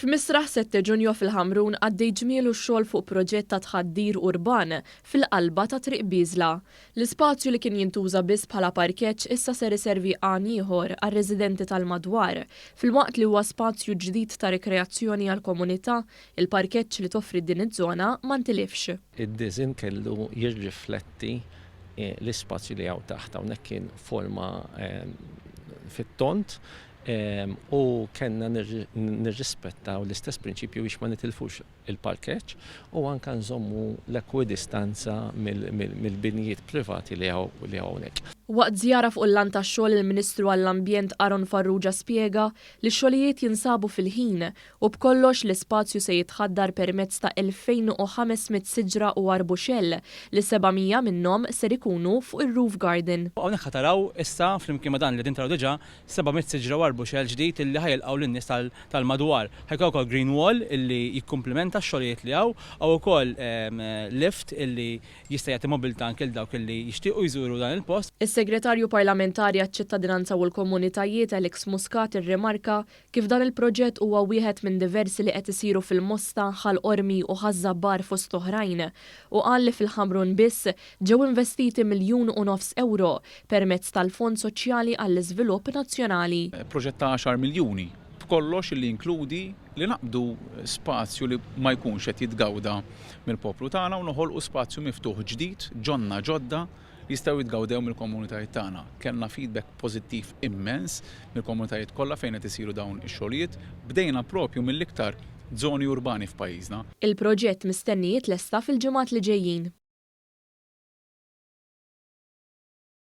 F'Misraħ 7 Ġunju fil-Ħamrun għaddej ġmielu x-xogħol fuq proġett ta' tħaddir urban fil-qalba ta' Triq Biżla. L-ispazju li kien jintuża biss bħala parkeġġ issa ser iservi għan ieħor għar-residenti tal-madwar. Filwaqt li huwa spazju ġdid ta' rekreazzjoni għall-komunità, il-parkeġġ li toffri din iż-żona ma ntilifx. Id-diżin kellu jirrifletti l-ispazju li hawn taħt hawnhekk kien forma fit-tont. U kellna nirrispettaw l-istess prinċipju biex ma nitilfux il-parkeġġ u anke nżommu l-ekwidistanza mill-binijiet privati li hawnhekk. Waqt żjara fuq il-lan tax-xogħol il-Ministru għall-Ambjent Aron Farrugia spjega li x-xogħlijiet jinsabu fil-ħin u b'kollox l-ispazju se jitħaddar permezz ta' 2500 siġra u arbuxell li 700 minnhom ser ikunu fuq ir-roof garden. Hawnhekk ħataraw issa flimkien ma' dan li din taraw diġà 700 siġra u arbuxell ġdid illi ħajilqgħu lin-nies tal-madwar. Ħajkun ukoll green wall illi jikkumplementa x-xogħlijiet li hawn u wkoll lift illi jista' jagħti mobilità anke dawk illi jixtiequ jżuru dan il-post. Is-Segretarju Parlamentari għaċ-ċittadinanza u l-Komunitajiet Alex Muscat irrimarka kif dan il-proġett huwa wieħed minn diversi li qed isiru fil-Mosta, Ħal-Qormi u Ħażabbar fost oħrajn u qal li fil-Ħamrun biss ġew investiti €1.5 miljun permezz tal-Fond Soċjali għall-Iżvilupp Nazzjonali. Proġett ta' 10 miljuni b'kollox li jinkludi li naqbdu spazju li ma jkunx qed jitgawda mill-poplu tagħna u noħolqu spazju miftuħ ġdid, ġonna ġodda jistgħu jitgawdew mill-komunitajiet tagħna. Kellna feedback pożittiv immens mill-komunitajiet kollha fejn qed isiru dawn ix-xogħlijiet, bdejna propju mill-iktar żoni urbani f'pajjiżna. Il-proġett mistenni jitlesta fil-ġimgħat li ġejjin.